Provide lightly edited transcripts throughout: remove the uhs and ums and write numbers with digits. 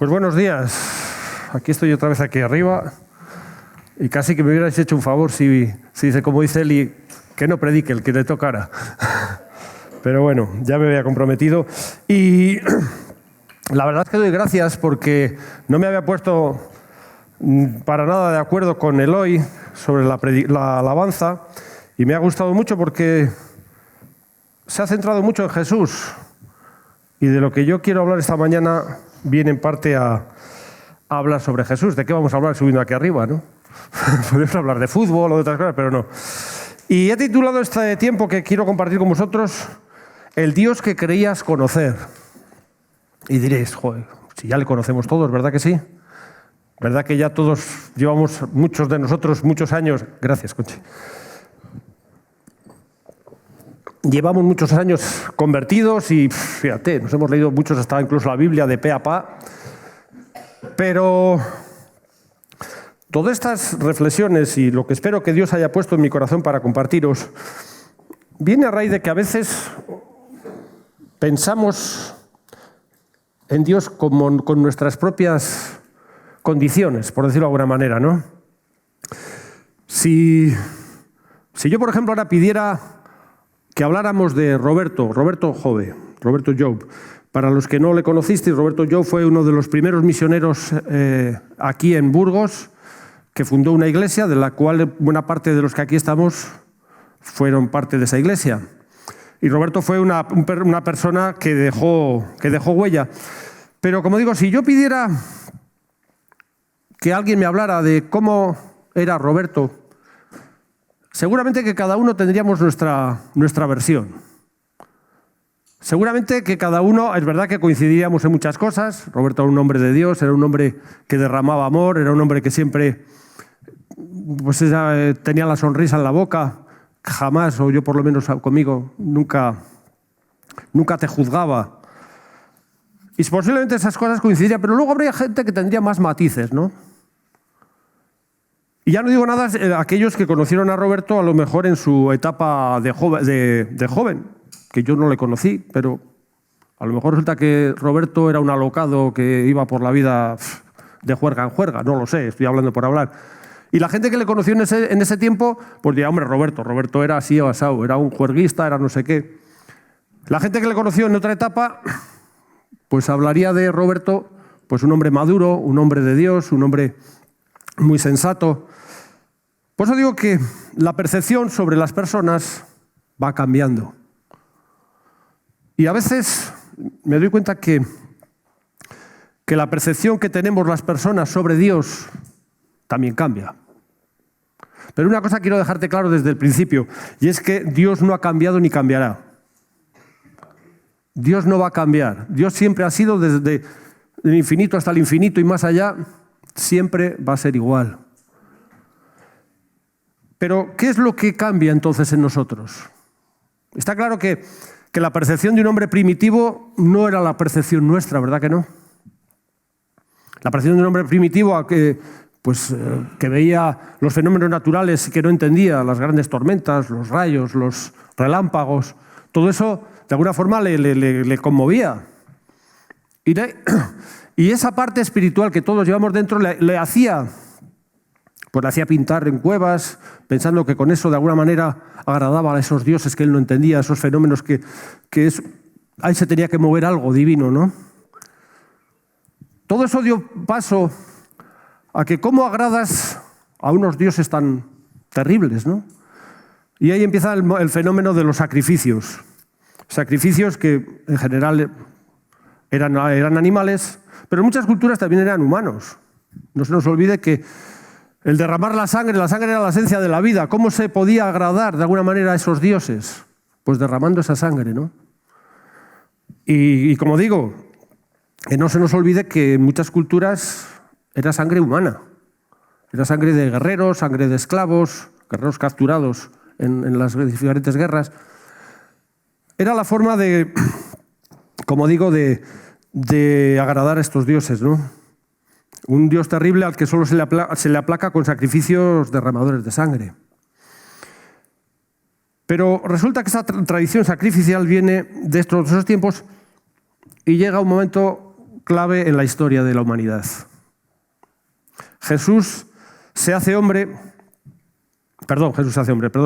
Pues buenos días. Aquí estoy otra vez aquí arriba y casi que me hubierais hecho un favor si dice, como dice Eli, que no predique el que le tocara. Pero bueno, ya me había comprometido. Y la verdad es que doy gracias porque no me había puesto para nada de acuerdo con Eloy sobre la alabanza y me ha gustado mucho porque se ha centrado mucho en Jesús. Y de lo que yo quiero hablar esta mañana viene en parte a hablar sobre Jesús. ¿De qué vamos a hablar subiendo aquí arriba, no? Podemos hablar de fútbol o de otras cosas, pero no. Y he titulado este tiempo que quiero compartir con vosotros, El Dios que creías conocer. Y diréis, joder, si ya le conocemos todos, ¿verdad que sí? ¿Verdad que ya todos llevamos, muchos de nosotros, muchos años? Gracias, Conchi. Llevamos muchos años convertidos y, fíjate, nos hemos leído muchos, hasta incluso la Biblia de pe a pa. Pero todas estas reflexiones y lo que espero que Dios haya puesto en mi corazón para compartiros, viene a raíz de que a veces pensamos en Dios como con nuestras propias condiciones, por decirlo de alguna manera, ¿no? Si yo, por ejemplo, ahora pidiera que habláramos de Roberto Jove, Roberto Job. Para los que no le conocisteis, Roberto Job fue uno de los primeros misioneros aquí en Burgos, que fundó una iglesia, de la cual buena parte de los que aquí estamos fueron parte de esa iglesia. Y Roberto fue una persona que dejó huella. Pero como digo, si yo pidiera que alguien me hablara de cómo era Roberto, seguramente que cada uno tendríamos nuestra versión. Seguramente que cada uno, es verdad que coincidiríamos en muchas cosas. Roberto era un hombre de Dios, era un hombre que derramaba amor, era un hombre que siempre tenía la sonrisa en la boca, jamás, o yo por lo menos conmigo, nunca te juzgaba. Y posiblemente esas cosas coincidirían, pero luego habría gente que tendría más matices, ¿no? Y ya no digo nada de aquellos que conocieron a Roberto a lo mejor en su etapa de joven, que yo no le conocí, pero a lo mejor resulta que Roberto era un alocado que iba por la vida de juerga en juerga, no lo sé, estoy hablando por hablar. Y la gente que le conoció en ese tiempo, pues diría, hombre, Roberto era así o asado, era un juerguista, era no sé qué. La gente que le conoció en otra etapa, pues hablaría de Roberto, pues un hombre maduro, un hombre de Dios, un hombre muy sensato. Por eso digo que la percepción sobre las personas va cambiando. Y a veces me doy cuenta que la percepción que tenemos las personas sobre Dios también cambia. Pero una cosa quiero dejarte claro desde el principio, y es que Dios no ha cambiado ni cambiará. Dios no va a cambiar. Dios siempre ha sido desde el infinito hasta el infinito y más allá, siempre va a ser igual. Pero, ¿qué es lo que cambia entonces en nosotros? Está claro que la percepción de un hombre primitivo no era la percepción nuestra, ¿verdad que no? La percepción de un hombre primitivo que veía los fenómenos naturales y que no entendía, las grandes tormentas, los rayos, los relámpagos, todo eso de alguna forma le conmovía. Y esa parte espiritual que todos llevamos dentro le hacía pintar en cuevas, pensando que con eso de alguna manera agradaba a esos dioses que él no entendía, esos fenómenos ahí se tenía que mover algo divino, ¿no? Todo eso dio paso a que cómo agradas a unos dioses tan terribles, ¿no? Y ahí empieza el fenómeno de los sacrificios. Sacrificios que en general eran animales, pero en muchas culturas también eran humanos. No se nos olvide que el derramar la sangre era la esencia de la vida. ¿Cómo se podía agradar de alguna manera a esos dioses? Pues derramando esa sangre, ¿no? Y como digo, que no se nos olvide que en muchas culturas era sangre humana. Era sangre de guerreros, sangre de esclavos, guerreros capturados en las diferentes guerras. Era la forma de, como digo, de agradar a estos dioses, ¿no? Un Dios terrible al que solo se le aplaca con sacrificios derramadores de sangre. Pero resulta que esa tradición sacrificial viene de esos tiempos y llega un momento clave en la historia de la humanidad. Jesús se hace hombre.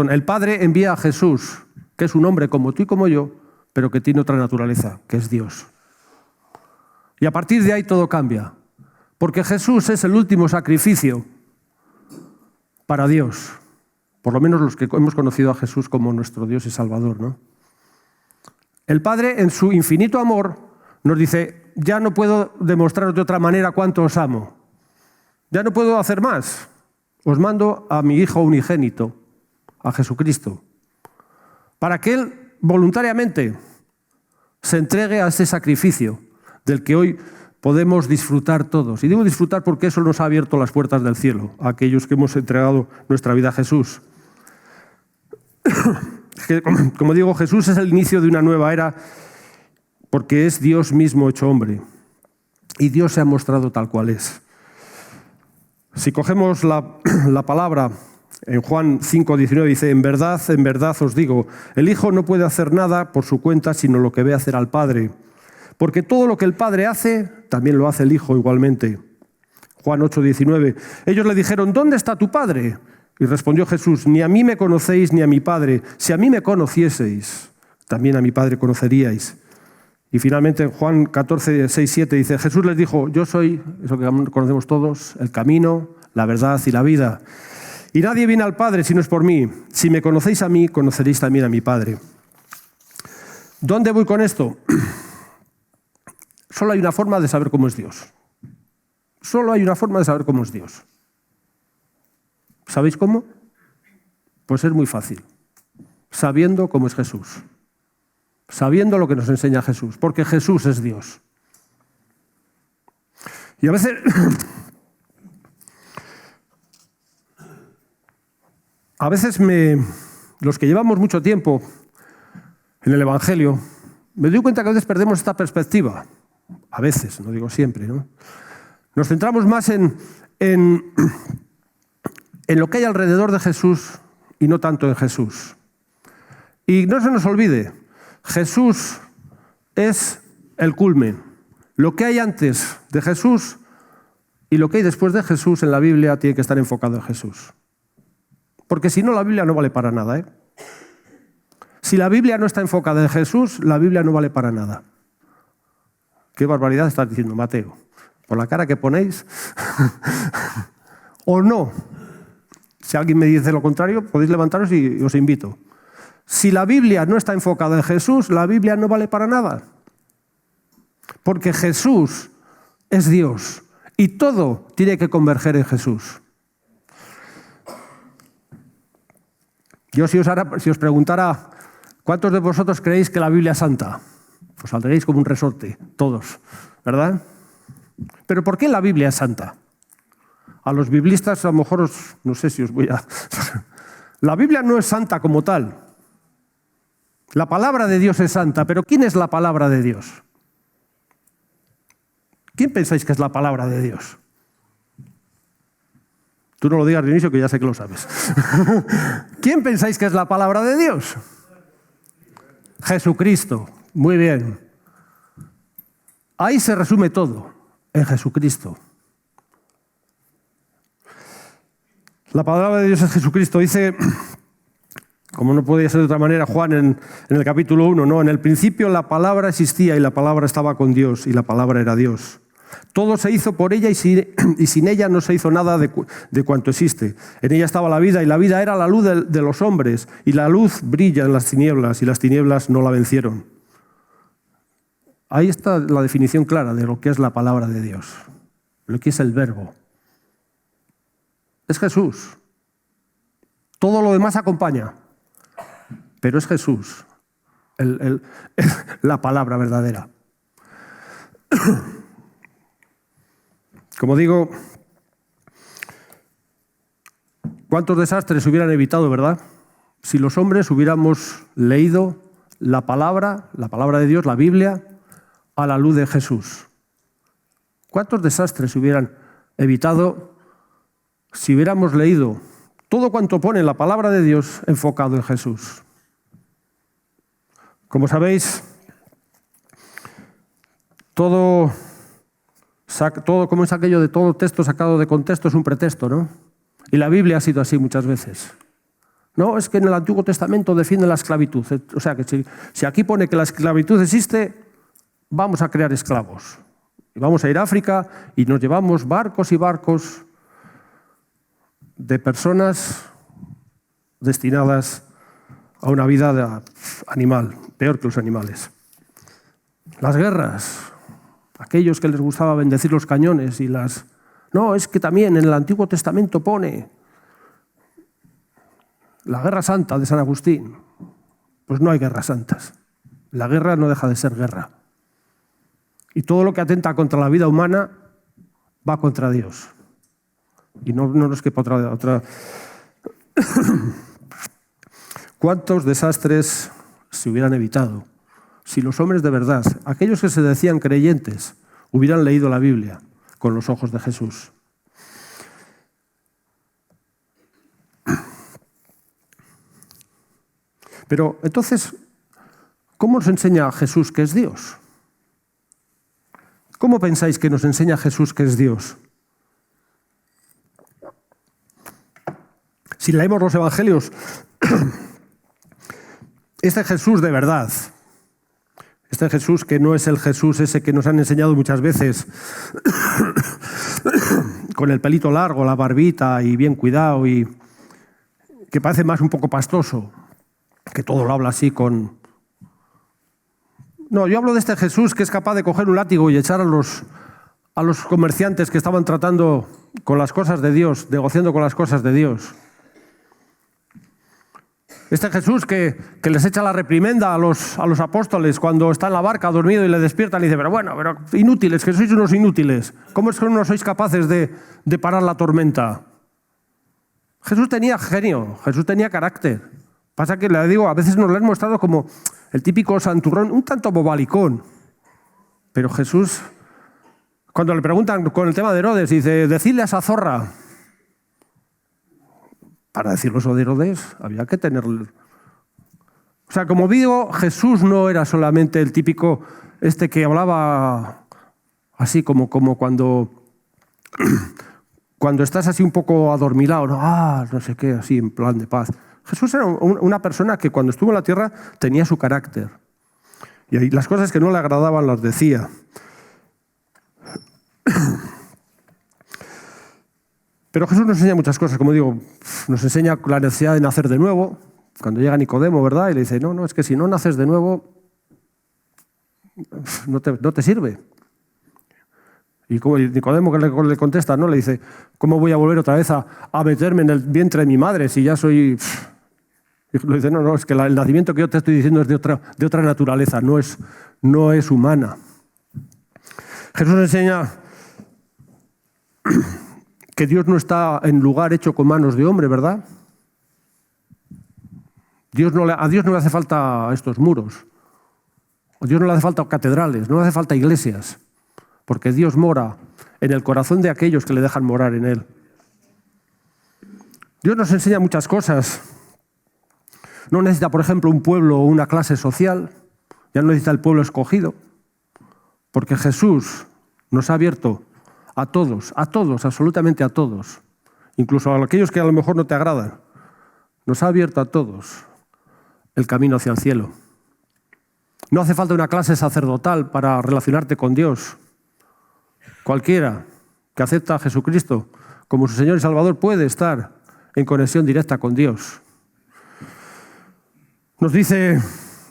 El Padre envía a Jesús, que es un hombre como tú y como yo, pero que tiene otra naturaleza, que es Dios. Y a partir de ahí todo cambia, porque Jesús es el último sacrificio para Dios, por lo menos los que hemos conocido a Jesús como nuestro Dios y Salvador, ¿no? El Padre, en su infinito amor, nos dice: ya no puedo demostraros de otra manera cuánto os amo, ya no puedo hacer más, os mando a mi Hijo unigénito, a Jesucristo, para que Él voluntariamente se entregue a este sacrificio del que hoy podemos disfrutar todos. Y digo disfrutar porque eso nos ha abierto las puertas del cielo a aquellos que hemos entregado nuestra vida a Jesús. Como digo, Jesús es el inicio de una nueva era porque es Dios mismo hecho hombre. Y Dios se ha mostrado tal cual es. Si cogemos la palabra en Juan 5:19, dice: en verdad os digo, el Hijo no puede hacer nada por su cuenta sino lo que ve hacer al Padre. Porque todo lo que el Padre hace, también lo hace el Hijo igualmente. Juan 8:19. Ellos le dijeron: ¿dónde está tu Padre? Y respondió Jesús: ni a mí me conocéis ni a mi Padre. Si a mí me conocieseis, también a mi Padre conoceríais. Y finalmente en Juan 14:6-7 dice: Jesús les dijo: yo soy, eso que conocemos todos, el camino, la verdad y la vida. Y nadie viene al Padre si no es por mí. Si me conocéis a mí, conoceréis también a mi Padre. ¿Dónde voy con esto? Solo hay una forma de saber cómo es Dios. Solo hay una forma de saber cómo es Dios. ¿Sabéis cómo? Pues es muy fácil. Sabiendo cómo es Jesús. Sabiendo lo que nos enseña Jesús. Porque Jesús es Dios. Y a veces... los que llevamos mucho tiempo en el Evangelio, me doy cuenta que a veces perdemos esta perspectiva. A veces, no digo siempre, ¿no? Nos centramos más en lo que hay alrededor de Jesús y no tanto en Jesús. Y no se nos olvide, Jesús es el culmen. Lo que hay antes de Jesús y lo que hay después de Jesús en la Biblia tiene que estar enfocado en Jesús. Porque si no, la Biblia no vale para nada, ¿eh? Si la Biblia no está enfocada en Jesús, la Biblia no vale para nada. ¿Qué barbaridad estás diciendo, Mateo? Por la cara que ponéis. ¿O no? Si alguien me dice lo contrario, podéis levantaros y os invito. Si la Biblia no está enfocada en Jesús, la Biblia no vale para nada. Porque Jesús es Dios y todo tiene que converger en Jesús. Yo si os preguntara, ¿cuántos de vosotros creéis que la Biblia es santa? Pues saldréis como un resorte, todos, ¿verdad? ¿Pero por qué la Biblia es santa? A los biblistas a lo mejor no sé si os voy a... La Biblia no es santa como tal. La palabra de Dios es santa, pero ¿quién es la palabra de Dios? ¿Quién pensáis que es la palabra de Dios? Tú no lo digas, Dionisio, que ya sé que lo sabes. ¿Quién pensáis que es la palabra de Dios? Jesucristo. Muy bien. Ahí se resume todo, en Jesucristo. La palabra de Dios es Jesucristo. Dice, como no podía ser de otra manera, Juan en el capítulo 1, ¿no? En el principio la palabra existía y la palabra estaba con Dios y la palabra era Dios. Todo se hizo por ella y sin ella no se hizo nada de cuanto existe. En ella estaba la vida y la vida era la luz de los hombres y la luz brilla en las tinieblas y las tinieblas no la vencieron. Ahí está la definición clara de lo que es la palabra de Dios, lo que es el verbo. Es Jesús. Todo lo demás acompaña, pero es Jesús, la palabra verdadera. Como digo, ¿cuántos desastres se hubieran evitado, verdad? Si los hombres hubiéramos leído la palabra de Dios, la Biblia, a la luz de Jesús. ¿Cuántos desastres se hubieran evitado si hubiéramos leído todo cuanto pone la palabra de Dios enfocado en Jesús? Como sabéis, todo Todo, como es aquello de todo texto sacado de contexto, es un pretexto, ¿no? Y la Biblia ha sido así muchas veces. No, es que en el Antiguo Testamento defiende la esclavitud. O sea, que si aquí pone que la esclavitud existe, vamos a crear esclavos. Y vamos a ir a África y nos llevamos barcos y barcos de personas destinadas a una vida animal, peor que los animales. Las guerras, aquellos que les gustaba bendecir los cañones y las... No, es que también en el Antiguo Testamento pone la guerra santa de San Agustín. Pues no hay guerras santas. La guerra no deja de ser guerra. Y todo lo que atenta contra la vida humana va contra Dios. Y no nos quepa otra. ¿Cuántos desastres se hubieran evitado si los hombres de verdad, aquellos que se decían creyentes, hubieran leído la Biblia con los ojos de Jesús? Pero entonces, ¿cómo nos enseña Jesús que es Dios? ¿Cómo pensáis que nos enseña Jesús que es Dios? Si leemos los evangelios, este Jesús de verdad, este Jesús que no es el Jesús ese que nos han enseñado muchas veces, con el pelito largo, la barbita y bien cuidado, y que parece más un poco pastoso, que todo lo habla así con... No, yo hablo de este Jesús que es capaz de coger un látigo y echar a los comerciantes que estaban tratando con las cosas de Dios, negociando con las cosas de Dios. Este Jesús que les echa la reprimenda a los apóstoles cuando está en la barca dormido y le despiertan y dice, pero inútiles, que sois unos inútiles. ¿Cómo es que no sois capaces de parar la tormenta? Jesús tenía genio, Jesús tenía carácter. Pasa que, le digo, a veces nos lo han mostrado como el típico santurrón, un tanto bobalicón. Pero Jesús, cuando le preguntan con el tema de Herodes, dice, decidle a esa zorra. Para decirlo eso de Herodes, había que tenerlo. O sea, como digo, Jesús no era solamente el típico que hablaba así como cuando estás así un poco adormilado, no sé qué, así en plan de paz. Jesús era una persona que cuando estuvo en la tierra tenía su carácter. Y las cosas que no le agradaban las decía. Pero Jesús nos enseña muchas cosas, como digo, nos enseña la necesidad de nacer de nuevo. Cuando llega Nicodemo, ¿verdad? Y le dice, no, es que si no naces de nuevo, no te sirve. Y como Nicodemo que le contesta, ¿no? Le dice, ¿cómo voy a volver otra vez a meterme en el vientre de mi madre si ya soy...? Y le dice, no, es que el nacimiento que yo te estoy diciendo es de otra naturaleza, no es humana. Jesús enseña que Dios no está en lugar hecho con manos de hombre, ¿verdad? A Dios no le hace falta estos muros. A Dios no le hace falta catedrales, no le hace falta iglesias, porque Dios mora en el corazón de aquellos que le dejan morar en Él. Dios nos enseña muchas cosas. No necesita, por ejemplo, un pueblo o una clase social, ya no necesita el pueblo escogido, porque Jesús nos ha abierto a todos, absolutamente a todos, incluso a aquellos que a lo mejor no te agradan, nos ha abierto a todos el camino hacia el cielo. No hace falta una clase sacerdotal para relacionarte con Dios. Cualquiera que acepta a Jesucristo como su Señor y Salvador puede estar en conexión directa con Dios. Nos dice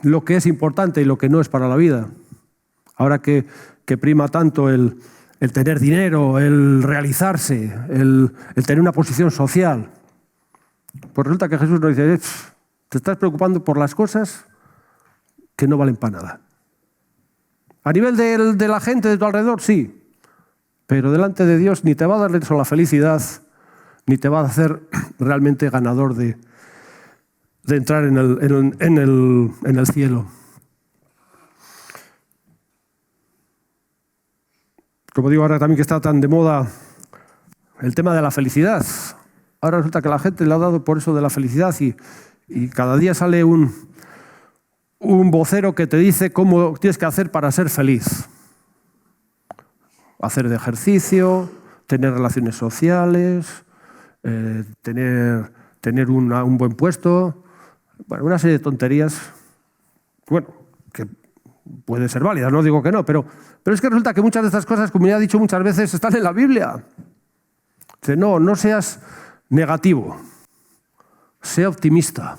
lo que es importante y lo que no es para la vida. Ahora que prima tanto el tener dinero, el realizarse, el tener una posición social. Pues resulta que Jesús nos dice, te estás preocupando por las cosas que no valen para nada. A nivel de la gente de tu alrededor, sí. Pero delante de Dios ni te va a dar eso la felicidad, ni te va a hacer realmente ganador de entrar en el cielo. Como digo ahora también que está tan de moda el tema de la felicidad. Ahora resulta que la gente le ha dado por eso de la felicidad y cada día sale un vocero que te dice cómo tienes que hacer para ser feliz. hacer de ejercicio, tener relaciones sociales, tener un buen puesto, bueno, una serie de tonterías, bueno, que pueden ser válidas, no digo que no, pero es que resulta que muchas de estas cosas, como ya he dicho muchas veces, están en la Biblia. Dice, no seas negativo, sea optimista.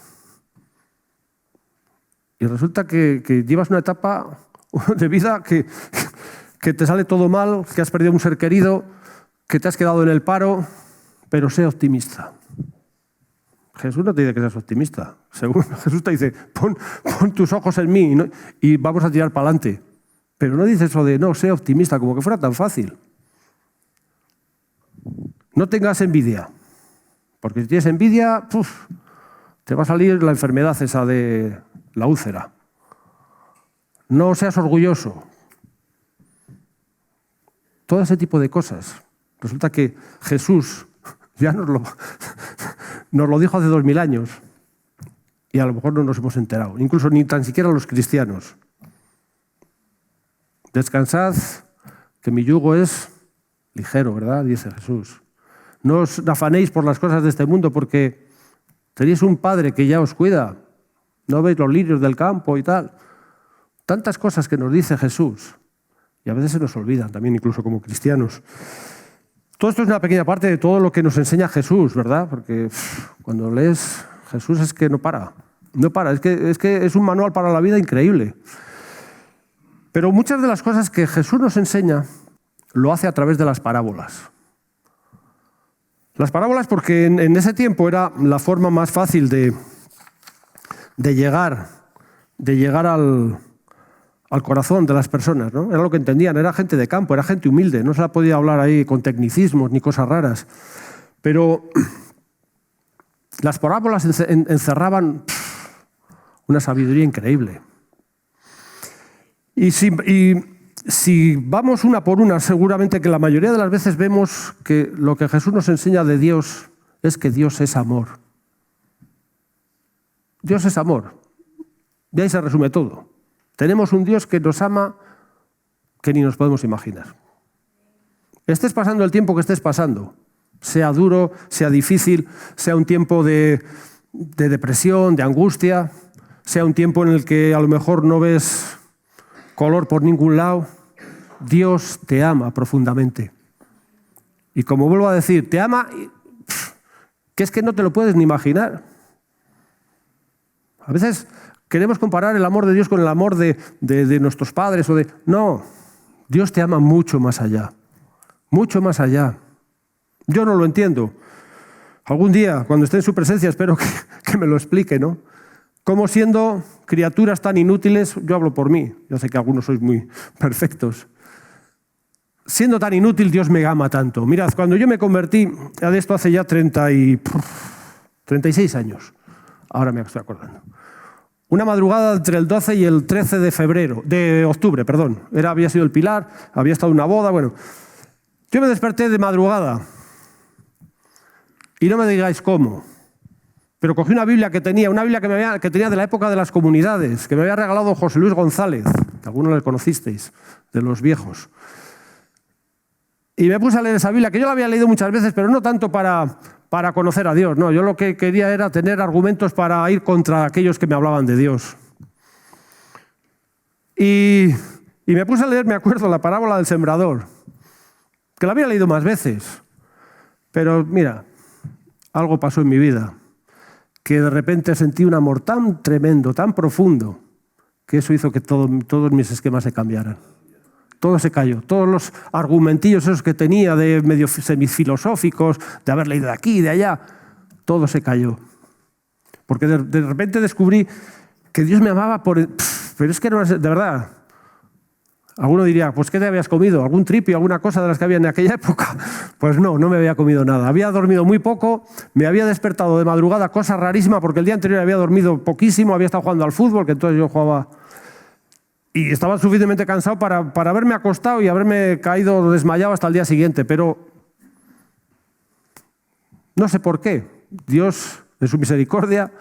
Y resulta que llevas una etapa de vida que te sale todo mal, que has perdido un ser querido, que te has quedado en el paro, pero sé optimista. Jesús no te dice que seas optimista. Jesús te dice, pon tus ojos en mí y vamos a tirar para adelante. Pero no dice eso de, no, sé optimista, como que fuera tan fácil. No tengas envidia, porque si tienes envidia, te va a salir la enfermedad esa de la úlcera. No seas orgulloso. Todo ese tipo de cosas. Resulta que Jesús ya nos lo dijo hace 2000 años y a lo mejor no nos hemos enterado, incluso ni tan siquiera los cristianos. Descansad, que mi yugo es ligero, ¿verdad? Dice Jesús. No os afanéis por las cosas de este mundo porque tenéis un Padre que ya os cuida. No veis los lirios del campo y tal. Tantas cosas que nos dice Jesús y a veces se nos olvidan también, incluso como cristianos. Todo esto es una pequeña parte de todo lo que nos enseña Jesús, ¿verdad? Porque cuando lees Jesús es que no para. No para, es que es un manual para la vida increíble. Pero muchas de las cosas que Jesús nos enseña lo hace a través de las parábolas. Las parábolas porque en ese tiempo era la forma más fácil de llegar al corazón de las personas, ¿no? Era lo que entendían, era gente de campo, era gente humilde, no se la podía hablar ahí con tecnicismos ni cosas raras. Pero las parábolas encerraban una sabiduría increíble. Y si vamos una por una, seguramente que la mayoría de las veces vemos que lo que Jesús nos enseña de Dios es que Dios es amor. Dios es amor. Y ahí se resume todo. Tenemos un Dios que nos ama que ni nos podemos imaginar. Estés pasando el tiempo que estés pasando, sea duro, sea difícil, sea un tiempo de depresión, de angustia, sea un tiempo en el que a lo mejor no ves color por ningún lado, Dios te ama profundamente. Y como vuelvo a decir, te ama que es que no te lo puedes ni imaginar. A veces queremos comparar el amor de Dios con el amor de nuestros padres. No, Dios te ama mucho más allá. Mucho más allá. Yo no lo entiendo. Algún día, cuando esté en su presencia, espero que me lo explique, ¿no? Cómo siendo criaturas tan inútiles, yo hablo por mí, yo sé que algunos sois muy perfectos. Siendo tan inútil, Dios me ama tanto. Mirad, cuando yo me convertí a esto hace ya 36 años, ahora me estoy acordando. Una madrugada entre el 12 y el 13 de octubre, había sido el Pilar, había estado en una boda, bueno. Yo me desperté de madrugada y no me digáis cómo, pero cogí una Biblia que tenía de la época de las comunidades, que me había regalado José Luis González, que algunos le conocisteis, de los viejos. Y me puse a leer esa Biblia, que yo la había leído muchas veces, pero no tanto para conocer a Dios, no. Yo lo que quería era tener argumentos para ir contra aquellos que me hablaban de Dios. Y me puse a leer, me acuerdo, la parábola del sembrador, que la había leído más veces. Pero mira, algo pasó en mi vida, que de repente sentí un amor tan tremendo, tan profundo, que eso hizo que todos mis esquemas se cambiaran. Todo se cayó. Todos los argumentillos esos que tenía de medio semifilosóficos, de haber leído de aquí y de allá, todo se cayó. Porque de repente descubrí que Dios me amaba pero es que no, de verdad. Alguno diría, pues ¿qué te habías comido? ¿Algún tripio, alguna cosa de las que había en aquella época? Pues no me había comido nada. Había dormido muy poco, me había despertado de madrugada, cosa rarísima, porque el día anterior había dormido poquísimo, había estado jugando al fútbol, que entonces yo jugaba. Y estaba suficientemente cansado para haberme acostado y haberme caído desmayado hasta el día siguiente. Pero no sé por qué. Dios, en su misericordia,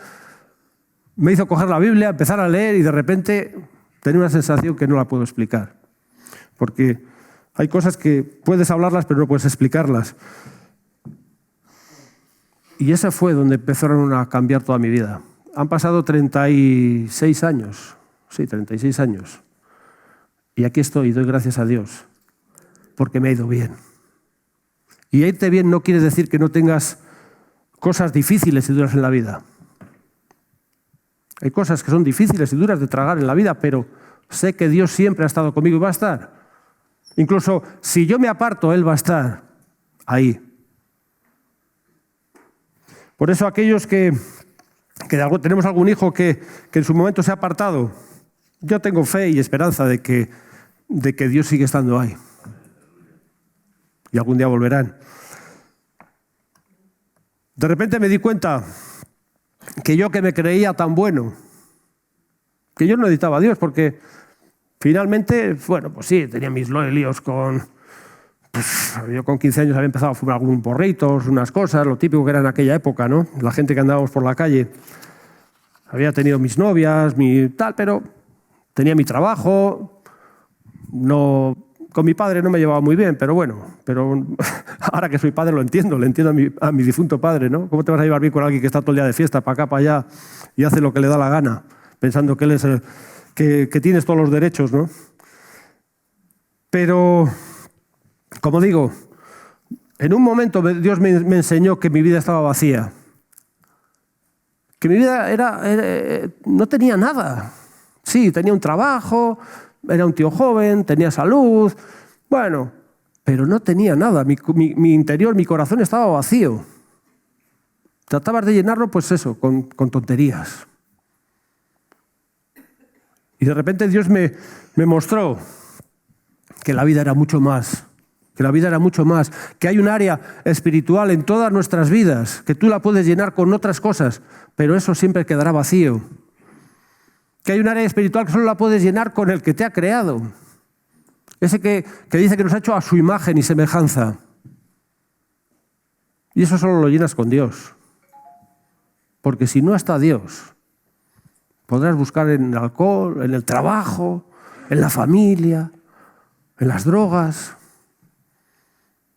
me hizo coger la Biblia, empezar a leer y de repente tenía una sensación que no la puedo explicar. Porque Hay cosas que puedes hablarlas pero no puedes explicarlas. Y ese fue donde empezaron a cambiar toda mi vida. Han pasado 36 años. Sí, 36 años. Y aquí estoy, doy gracias a Dios, porque me ha ido bien. Y irte bien no quiere decir que no tengas cosas difíciles y duras en la vida. Hay cosas que son difíciles y duras de tragar en la vida, pero sé que Dios siempre ha estado conmigo y va a estar. Incluso si yo me aparto, Él va a estar ahí. Por eso aquellos que tenemos algún hijo que en su momento se ha apartado, yo tengo fe y esperanza de que Dios sigue estando ahí. Y algún día volverán. De repente me di cuenta que yo que me creía tan bueno, que yo no necesitaba a Dios, porque finalmente, bueno, pues sí, tenía mis líos con... yo con 15 años había empezado a fumar algunos porritos, unas cosas, lo típico que era en aquella época, ¿no? La gente que andábamos por la calle. Había tenido mis novias, pero tenía mi trabajo. No, con mi padre no me llevaba muy bien, pero bueno, ahora que soy padre lo entiendo, le entiendo a mi difunto padre, ¿no? ¿Cómo te vas a llevar bien con alguien que está todo el día de fiesta, para acá, para allá, y hace lo que le da la gana, pensando que él es que tienes todos los derechos, ¿no? Pero, como digo, en un momento Dios me enseñó que mi vida estaba vacía, que mi vida no tenía nada. Sí, tenía un trabajo, era un tío joven, tenía salud, bueno, pero no tenía nada. Mi interior, mi corazón estaba vacío. Tratabas de llenarlo, pues eso, con tonterías. Y de repente Dios me mostró que la vida era mucho más, que hay un área espiritual en todas nuestras vidas, que tú la puedes llenar con otras cosas, pero eso siempre quedará vacío. Que hay un área espiritual que solo la puedes llenar con el que te ha creado. Ese que dice que nos ha hecho a su imagen y semejanza. Y eso solo lo llenas con Dios. Porque si no está Dios, podrás buscar en el alcohol, en el trabajo, en la familia, en las drogas.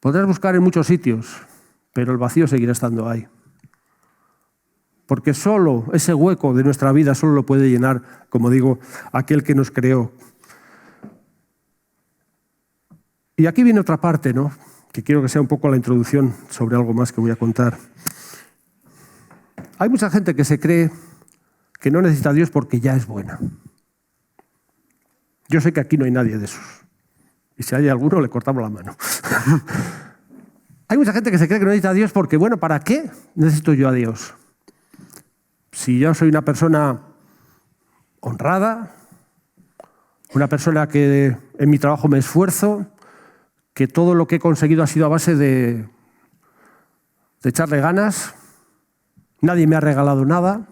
Podrás buscar en muchos sitios, pero el vacío seguirá estando ahí. Porque solo ese hueco de nuestra vida solo lo puede llenar, como digo, aquel que nos creó. Y aquí viene otra parte, ¿no? Que quiero que sea un poco la introducción sobre algo más que voy a contar. Hay mucha gente que se cree que no necesita a Dios porque ya es buena. Yo sé que aquí no hay nadie de esos. Y si hay alguno, le cortamos la mano. Hay mucha gente que se cree que no necesita a Dios porque, bueno, ¿para qué necesito yo a Dios? Si yo soy una persona honrada, una persona que en mi trabajo me esfuerzo, que todo lo que he conseguido ha sido a base de echarle ganas, nadie me ha regalado nada,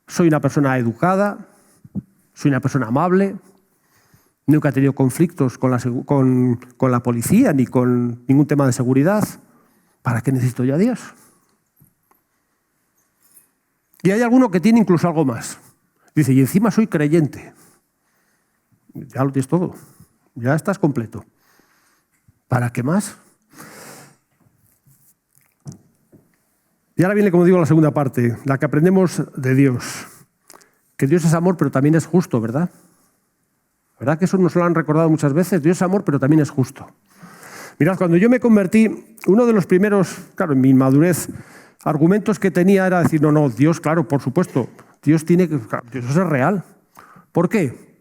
soy una persona educada, soy una persona amable, nunca he tenido conflictos con la policía ni con ningún tema de seguridad. ¿Para qué necesito yo a Dios? Y hay alguno que tiene incluso algo más. Dice, y encima soy creyente. Ya lo tienes todo. Ya estás completo. ¿Para qué más? Y ahora viene, como digo, la segunda parte, la que aprendemos de Dios. Que Dios es amor, pero también es justo, ¿verdad? ¿Verdad que eso nos lo han recordado muchas veces? Dios es amor, pero también es justo. Mirad, cuando yo me convertí, uno de los primeros, claro, en mi inmadurez, argumentos que tenía era decir, no, Dios, claro, por supuesto, Dios es real. ¿Por qué?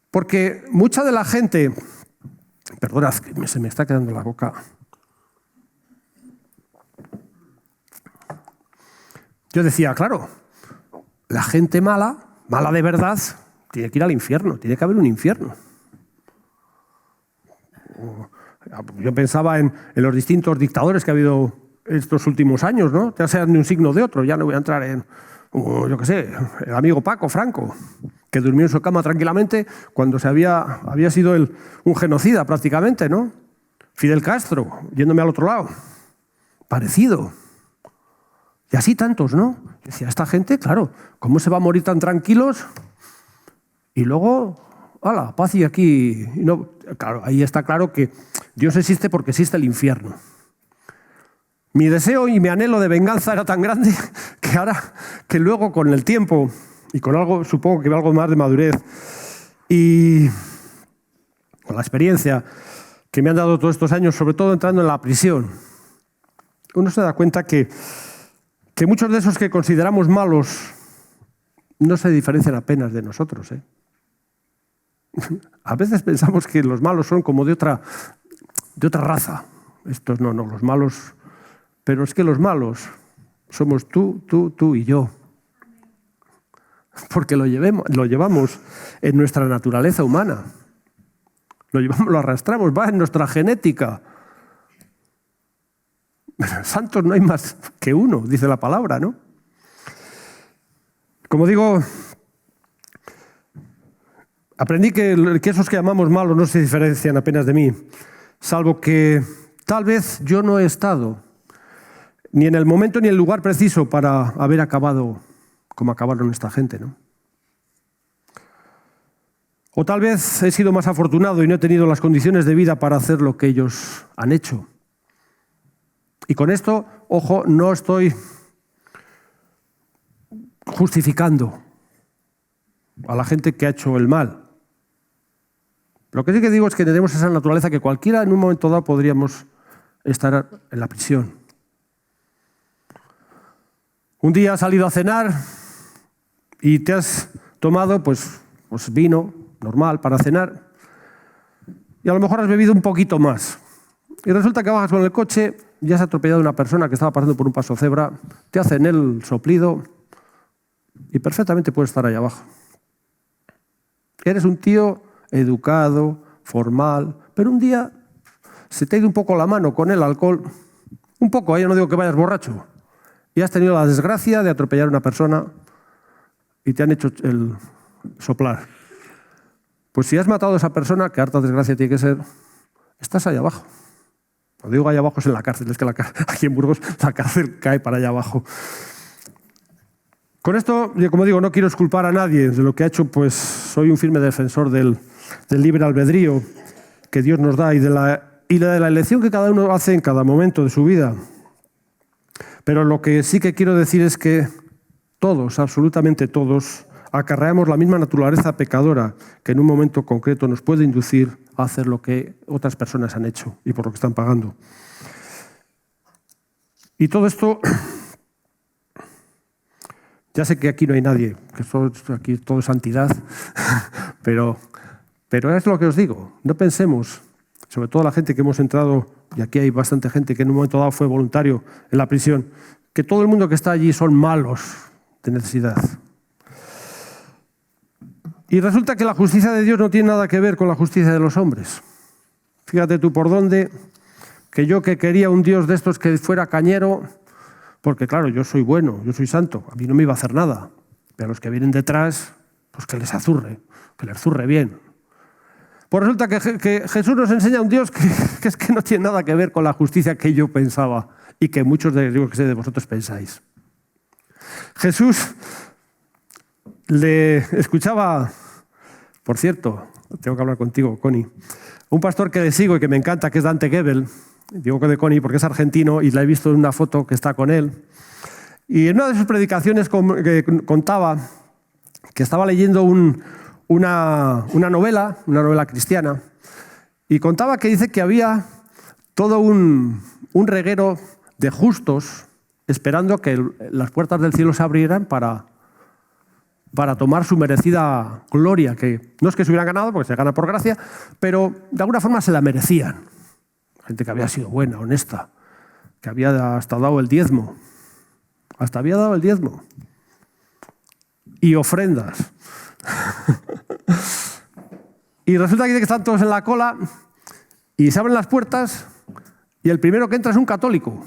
Porque mucha de la gente, perdonad, que se me está quedando la boca. Yo decía, claro, la gente mala de verdad, tiene que ir al infierno, tiene que haber un infierno. Yo pensaba en los distintos dictadores que ha habido estos últimos años, ¿no? Ya sean de un signo o de otro, ya no voy a entrar en, yo qué sé, el amigo Paco Franco, que durmió en su cama tranquilamente cuando había sido un genocida prácticamente, ¿no? Fidel Castro, yéndome al otro lado, parecido. Y así tantos, ¿no? Decía, esta gente, claro, ¿cómo se va a morir tan tranquilos? Y luego ¡hala! Paz y aquí. Y no, claro, ahí está claro que Dios existe porque existe el infierno. Mi deseo y mi anhelo de venganza era tan grande que ahora, que luego con el tiempo y con algo, supongo que algo más de madurez y con la experiencia que me han dado todos estos años, sobre todo entrando en la prisión, uno se da cuenta que muchos de esos que consideramos malos no se diferencian apenas de nosotros, ¿eh? A veces pensamos que los malos son como de otra raza. Estos no, los malos. Pero es que los malos somos tú y yo. Porque lo llevamos en nuestra naturaleza humana. Lo arrastramos, va en nuestra genética. Santos no hay más que uno, dice la palabra, ¿no? Como digo, aprendí que esos que llamamos malos no se diferencian apenas de mí, salvo que tal vez yo no he estado ni en el momento ni en el lugar preciso para haber acabado como acabaron esta gente, ¿no? O tal vez he sido más afortunado y no he tenido las condiciones de vida para hacer lo que ellos han hecho. Y con esto, ojo, no estoy justificando a la gente que ha hecho el mal. Lo que sí que digo es que tenemos esa naturaleza que cualquiera en un momento dado podríamos estar en la prisión. Un día has salido a cenar y te has tomado pues vino normal para cenar y a lo mejor has bebido un poquito más. Y resulta que bajas con el coche y has atropellado a una persona que estaba pasando por un paso cebra, te hacen el soplido y perfectamente puedes estar ahí abajo. Eres un tío educado, formal, pero un día se te ha ido un poco la mano con el alcohol, un poco, yo no digo que vayas borracho, y has tenido la desgracia de atropellar a una persona y te han hecho el soplar. Pues si has matado a esa persona, que harta desgracia tiene que ser, estás ahí abajo. Cuando digo ahí abajo es en la cárcel, es que aquí en Burgos la cárcel cae para allá abajo. Con esto, como digo, no quiero exculpar a nadie de lo que ha hecho, pues soy un firme defensor del libre albedrío que Dios nos da y de la elección que cada uno hace en cada momento de su vida. Pero lo que sí que quiero decir es que todos, absolutamente todos, acarreamos la misma naturaleza pecadora que en un momento concreto nos puede inducir a hacer lo que otras personas han hecho y por lo que están pagando. Y todo esto, ya sé que aquí no hay nadie, que aquí todo es santidad, pero es lo que os digo, no pensemos, sobre todo la gente que hemos entrado, y aquí hay bastante gente que en un momento dado fue voluntario en la prisión, que todo el mundo que está allí son malos de necesidad. Y resulta que la justicia de Dios no tiene nada que ver con la justicia de los hombres. Fíjate tú por dónde, que yo que quería un Dios de estos que fuera cañero, porque claro, yo soy bueno, yo soy santo, a mí no me iba a hacer nada. Pero a los que vienen detrás, pues que les azurre, que les zurre bien. Pues resulta que Jesús nos enseña a un Dios que es que no tiene nada que ver con la justicia que yo pensaba y que muchos de vosotros pensáis. Jesús le escuchaba, por cierto, tengo que hablar contigo, Connie, un pastor que le sigo y que me encanta, que es Dante Gebel. Digo de Connie porque es argentino y la he visto en una foto que está con él. Y en una de sus predicaciones contaba que estaba leyendo una novela cristiana, y contaba que dice que había todo un reguero de justos esperando que las puertas del cielo se abrieran para tomar su merecida gloria, que no es que se hubieran ganado, porque se gana por gracia, pero de alguna forma se la merecían. Gente que había sido buena, honesta, que había hasta dado el diezmo. Hasta había dado el diezmo. Y ofrendas. Y resulta que están todos en la cola y se abren las puertas y el primero que entra es un católico.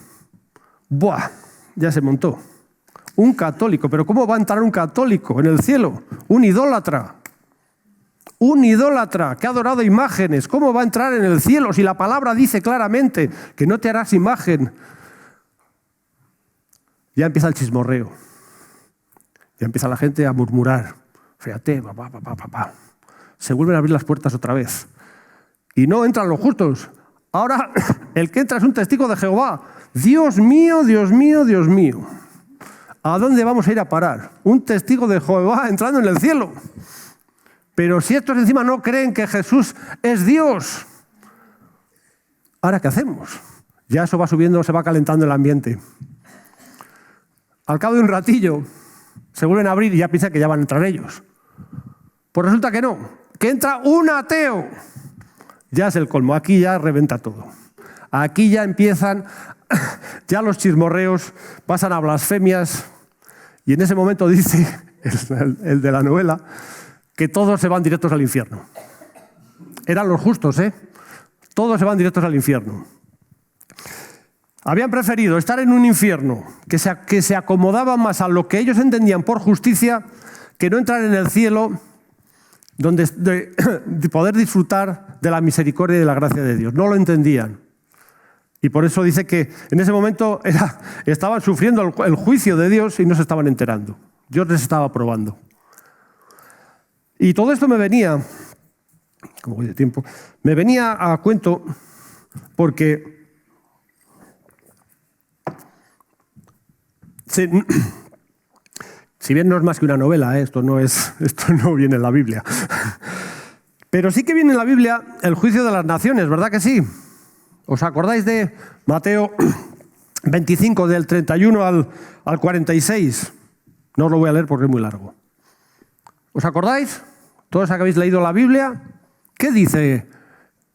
¡Buah! Ya se montó. Un católico. ¿Pero cómo va a entrar un católico en el cielo? Un idólatra. Un idólatra que ha adorado imágenes. ¿Cómo va a entrar en el cielo si la palabra dice claramente que no te harás imagen? Ya empieza el chismorreo. Ya empieza la gente a murmurar. Fíjate, papá. se vuelven a abrir las puertas otra vez. Y no entran los justos. Ahora el que entra es un testigo de Jehová. Dios mío, Dios mío, Dios mío. ¿A dónde vamos a ir a parar? Un testigo de Jehová entrando en el cielo. Pero si estos encima no creen que Jesús es Dios, ¿ahora qué hacemos? Ya eso va subiendo, se va calentando el ambiente. Al cabo de un ratillo se vuelven a abrir y ya piensan que ya van a entrar ellos. Pues resulta que no, que entra un ateo. Ya es el colmo, aquí ya reventa todo. Aquí ya empiezan, ya los chismorreos pasan a blasfemias y en ese momento dice el de la novela que todos se van directos al infierno. Eran los justos, ¿eh? Todos se van directos al infierno. Habían preferido estar en un infierno que se acomodaba más a lo que ellos entendían por justicia que no entrar en el cielo donde de poder disfrutar de la misericordia y de la gracia de Dios. No lo entendían. Y por eso dice que en ese momento estaban sufriendo el juicio de Dios y no se estaban enterando. Dios les estaba probando. Y todo esto me venía, como voy de tiempo, me venía a cuento porque si bien no es más que una novela, esto no viene en la Biblia. Pero sí que viene en la Biblia el juicio de las naciones, ¿verdad que sí? ¿Os acordáis de Mateo 25, del 31 al 46? No os lo voy a leer porque es muy largo. ¿Os acordáis? Todos que habéis leído la Biblia, ¿qué dice?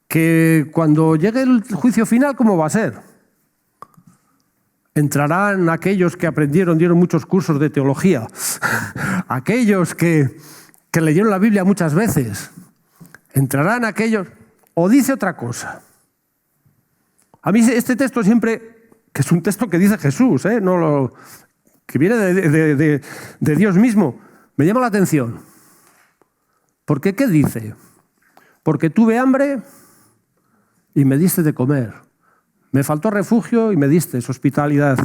Que cuando llegue el juicio final, ¿cómo va a ser? Entrarán aquellos que dieron muchos cursos de teología, aquellos que leyeron la Biblia muchas veces, entrarán aquellos, o dice otra cosa. A mí este texto siempre, que es un texto que dice Jesús, que viene de Dios mismo, me llama la atención. ¿Por qué? ¿Qué dice? Porque tuve hambre y me diste de comer. Me faltó refugio y me diste hospitalidad.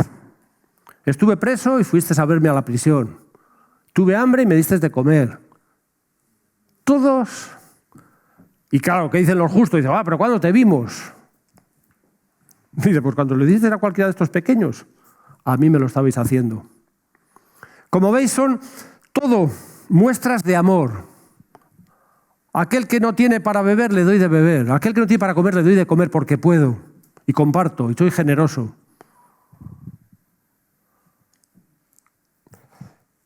Estuve preso y fuiste a verme a la prisión. Tuve hambre y me diste de comer. Todos. Y claro, ¿qué dicen los justos? Dicen, pero ¿cuándo te vimos? Dice, pues cuando le diste a cualquiera de estos pequeños, a mí me lo estabais haciendo. Como veis, son todo muestras de amor. Aquel que no tiene para beber, le doy de beber. Aquel que no tiene para comer, le doy de comer porque puedo. Y comparto, y soy generoso.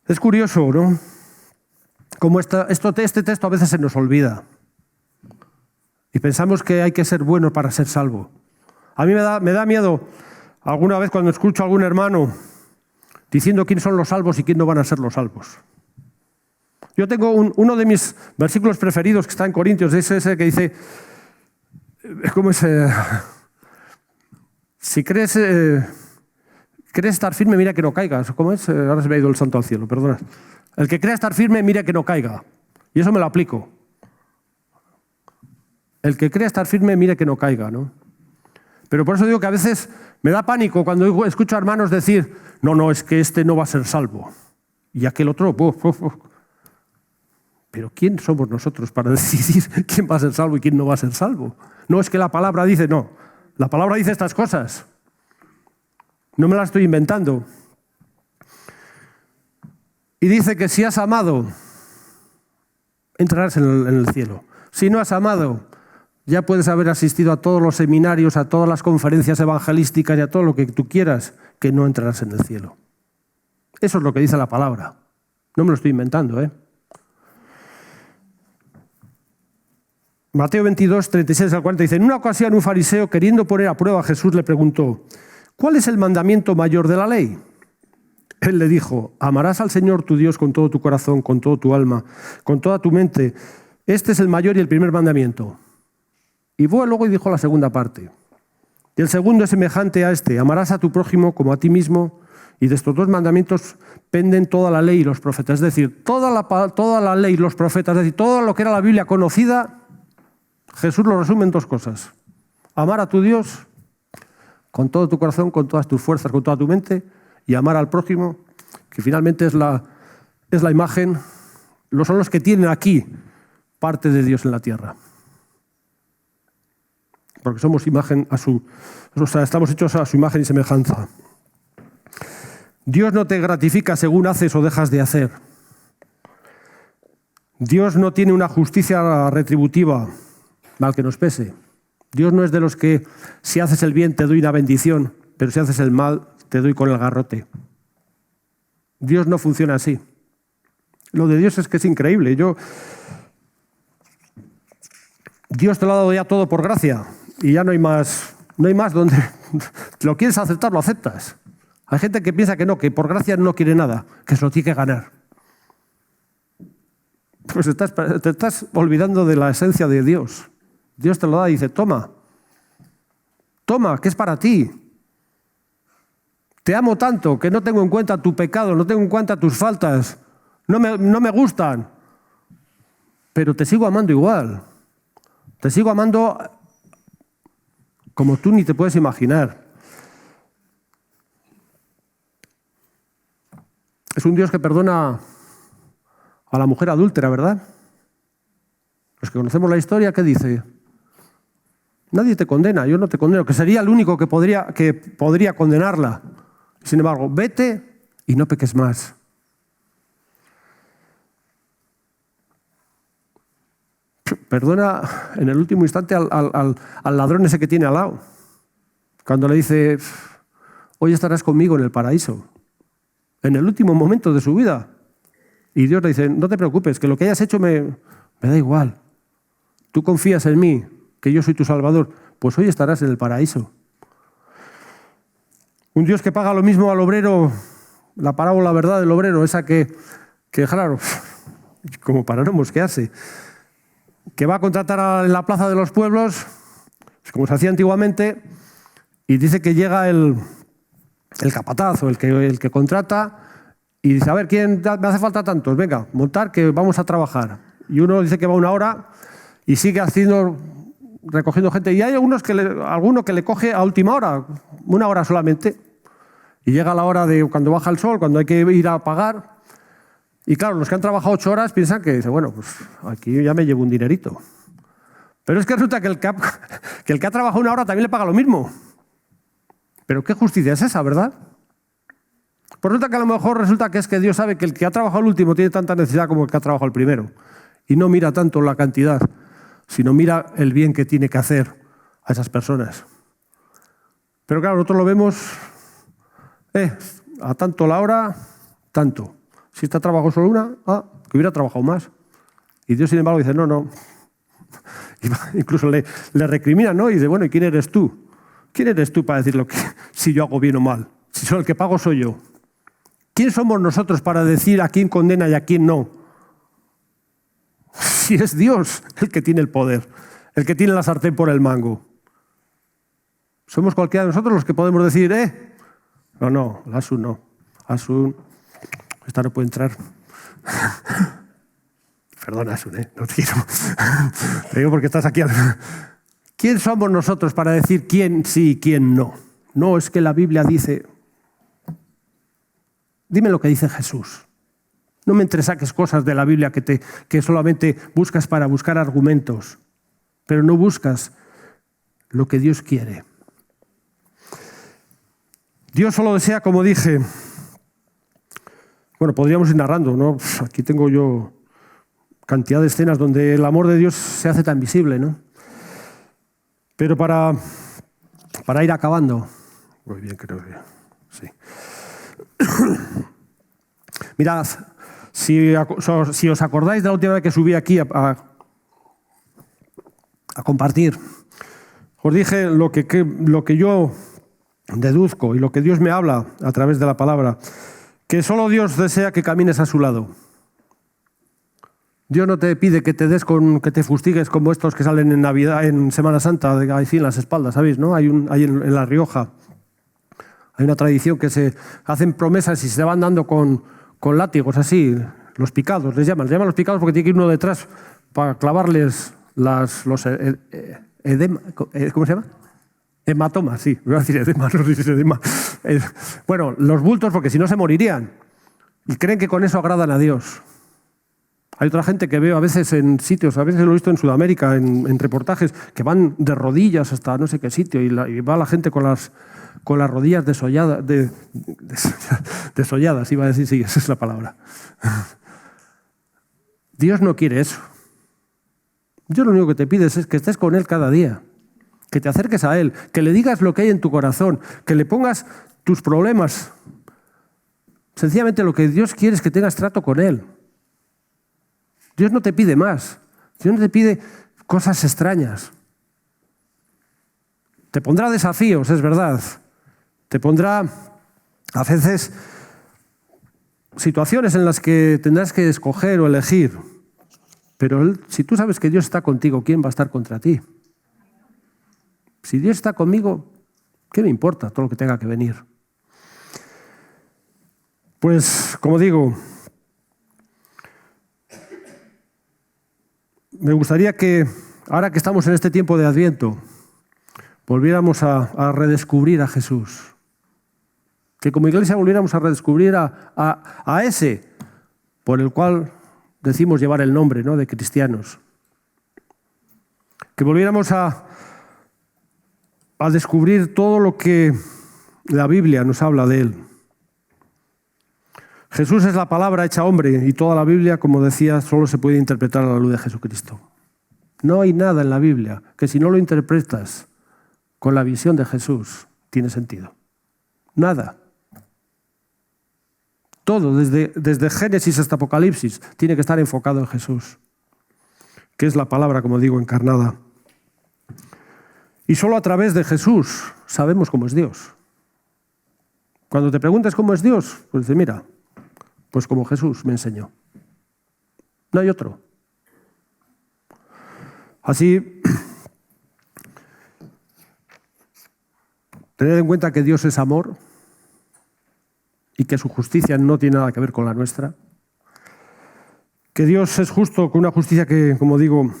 Es curioso, ¿no? Como este texto a veces se nos olvida. Y pensamos que hay que ser bueno para ser salvo. A mí me da miedo alguna vez cuando escucho a algún hermano diciendo quiénes son los salvos y quién no van a ser los salvos. Yo tengo uno de mis versículos preferidos que está en Corintios, es ese que dice, ¿cómo es? Si crees estar firme, mira que no caigas. ¿Cómo es? Ahora se me ha ido el santo al cielo, perdona. El que crea estar firme, mira que no caiga. Y eso me lo aplico. El que crea estar firme, mira que no caiga, ¿no? Pero por eso digo que a veces me da pánico cuando escucho a hermanos decir, no, es que este no va a ser salvo. Y aquel otro, Pero ¿quién somos nosotros para decidir quién va a ser salvo y quién no va a ser salvo? No es que la palabra dice, no. La palabra dice estas cosas. No me las estoy inventando. Y dice que si has amado, entrarás en el cielo. Si no has amado, ya puedes haber asistido a todos los seminarios, a todas las conferencias evangelísticas y a todo lo que tú quieras, que no entrarás en el cielo. Eso es lo que dice la palabra. No me lo estoy inventando, ¿eh? Mateo 22, 36 al 40 dice, en una ocasión un fariseo, queriendo poner a prueba a Jesús, le preguntó, ¿cuál es el mandamiento mayor de la ley? Él le dijo, amarás al Señor tu Dios con todo tu corazón, con todo tu alma, con toda tu mente. Este es el mayor y el primer mandamiento. Y luego dijo la segunda parte. Y el segundo es semejante a este, amarás a tu prójimo como a ti mismo. Y de estos dos mandamientos penden toda la ley y los profetas. Es decir, toda la ley y los profetas, es decir, todo lo que era la Biblia conocida, Jesús lo resume en dos cosas. Amar a tu Dios con todo tu corazón, con todas tus fuerzas, con toda tu mente, y amar al prójimo, que finalmente es la imagen, son los que tienen aquí parte de Dios en la tierra. Porque somos imagen estamos hechos a su imagen y semejanza. Dios no te gratifica según haces o dejas de hacer. Dios no tiene una justicia retributiva, mal que nos pese. Dios no es de los que si haces el bien te doy una bendición, pero si haces el mal te doy con el garrote. Dios no funciona así. Lo de Dios es que es increíble. Dios te lo ha dado ya todo por gracia y ya no hay más donde lo quieres aceptar, lo aceptas. Hay gente que piensa que no, que por gracia no quiere nada, que se lo tiene que ganar. Pues te estás olvidando de la esencia de Dios. Dios te lo da y dice, toma, que es para ti. Te amo tanto que no tengo en cuenta tu pecado, no tengo en cuenta tus faltas, no me gustan, pero te sigo amando igual. Te sigo amando como tú ni te puedes imaginar. Es un Dios que perdona a la mujer adúltera, ¿verdad? Los que conocemos la historia, ¿qué dice? Nadie te condena, yo no te condeno, que sería el único que podría condenarla. Sin embargo, vete y no peques más. Perdona en el último instante al ladrón ese que tiene al lado, cuando le dice, hoy estarás conmigo en el paraíso, en el último momento de su vida. Y Dios le dice, no te preocupes, que lo que hayas hecho me da igual. Tú confías en mí, que yo soy tu Salvador, pues hoy estarás en el paraíso. Un Dios que paga lo mismo al obrero, la parábola, verdad, del obrero, esa que claro, como para no mosquearse, que va a contratar en la plaza de los pueblos, como se hacía antiguamente, y dice que llega el capataz o el que contrata y dice, a ver, ¿quién me hace falta tantos? Venga, montar que vamos a trabajar. Y uno dice que va 1 hora y sigue recogiendo gente. Y hay alguno que le coge a última hora, 1 hora solamente. Y llega la hora de cuando baja el sol, cuando hay que ir a pagar. Y claro, los que han trabajado 8 horas piensan que, bueno, pues aquí ya me llevo un dinerito. Pero es que resulta que el que ha trabajado 1 hora también le paga lo mismo. Pero ¿qué justicia es esa, verdad? Pues resulta que a lo mejor resulta que es que Dios sabe que el que ha trabajado el último tiene tanta necesidad como el que ha trabajado el primero. Y no mira tanto la cantidad, sino mira el bien que tiene que hacer a esas personas. Pero claro, nosotros lo vemos, a tanto la hora, tanto. Si está trabajando solo 1, que hubiera trabajado más. Y Dios, sin embargo, dice, no. Incluso le recrimina, ¿no? Y dice, bueno, ¿y quién eres tú? ¿Quién eres tú para decir si yo hago bien o mal? Si solo el que pago soy yo. ¿Quién somos nosotros para decir a quién condena y a quién no? Si es Dios el que tiene el poder, el que tiene la sartén por el mango. Somos cualquiera de nosotros los que podemos decir, no, Asun no. Asun, esta no puede entrar. Perdona, Asun, no te quiero. Te digo porque estás aquí. ¿Quién somos nosotros para decir quién sí y quién no? No, es que la Biblia dice... Dime lo que dice Jesús. No me entresaques cosas de la Biblia que solamente buscas para buscar argumentos, pero no buscas lo que Dios quiere. Dios solo desea, como dije, bueno, podríamos ir narrando, ¿no? Aquí tengo yo cantidad de escenas donde el amor de Dios se hace tan visible, ¿no? Pero para ir acabando, muy bien, creo que sí. Mirad, si os acordáis de la última vez que subí aquí a compartir, os dije lo que yo deduzco y lo que Dios me habla a través de la palabra, que solo Dios desea que camines a su lado. Dios no te pide que que te fustigues como estos que salen en Navidad, en Semana Santa, así en las espaldas, ¿sabéis? ¿No? Hay en La Rioja. Hay una tradición que se hacen promesas y se van dando con látigos así, los picados, les llaman los picados porque tiene que ir uno detrás para clavarles los edema, ¿cómo se llama? Hematomas, sí, me voy a decir edema, no dices edema. Bueno, los bultos porque si no se morirían. Y creen que con eso agradan a Dios. Hay otra gente que veo a veces en sitios, a veces lo he visto en Sudamérica, en reportajes, que van de rodillas hasta no sé qué sitio y va la gente con las rodillas desolladas, iba a decir, sí, esa es la palabra. Dios no quiere eso. Dios lo único que te pide es que estés con Él cada día, que te acerques a Él, que le digas lo que hay en tu corazón, que le pongas tus problemas. Sencillamente lo que Dios quiere es que tengas trato con Él. Dios no te pide más. Dios no te pide cosas extrañas. Te pondrá desafíos, es verdad. Te pondrá a veces situaciones en las que tendrás que escoger o elegir. Pero si tú sabes que Dios está contigo, ¿quién va a estar contra ti? Si Dios está conmigo, ¿qué me importa todo lo que tenga que venir? Pues, como digo, me gustaría que, ahora que estamos en este tiempo de Adviento, volviéramos a redescubrir a Jesús. Que como iglesia volviéramos a redescubrir a ese por el cual decimos llevar el nombre, ¿no?, de cristianos. Que volviéramos a descubrir todo lo que la Biblia nos habla de Él. Jesús es la palabra hecha hombre y toda la Biblia, como decía, solo se puede interpretar a la luz de Jesucristo. No hay nada en la Biblia que si no lo interpretas con la visión de Jesús tiene sentido. Nada. Todo, desde Génesis hasta Apocalipsis, tiene que estar enfocado en Jesús, que es la palabra, como digo, encarnada. Y solo a través de Jesús sabemos cómo es Dios. Cuando te preguntas cómo es Dios, pues dices, mira, pues como Jesús me enseñó. No hay otro. Así, tened en cuenta que Dios es amor y que su justicia no tiene nada que ver con la nuestra. Que Dios es justo, con una justicia que, como digo,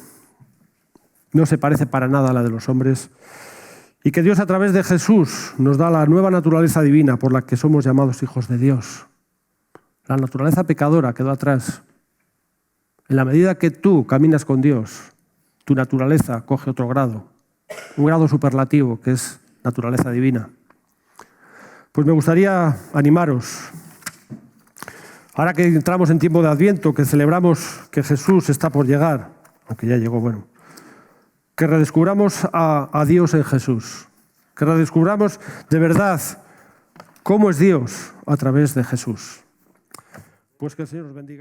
no se parece para nada a la de los hombres. Y que Dios a través de Jesús nos da la nueva naturaleza divina por la que somos llamados hijos de Dios. La naturaleza pecadora quedó atrás. En la medida que tú caminas con Dios, tu naturaleza coge otro grado, un grado superlativo que es naturaleza divina. Pues me gustaría animaros, ahora que entramos en tiempo de Adviento, que celebramos que Jesús está por llegar, aunque ya llegó, bueno, que redescubramos a Dios en Jesús, que redescubramos de verdad cómo es Dios a través de Jesús. Pues que el Señor os bendiga.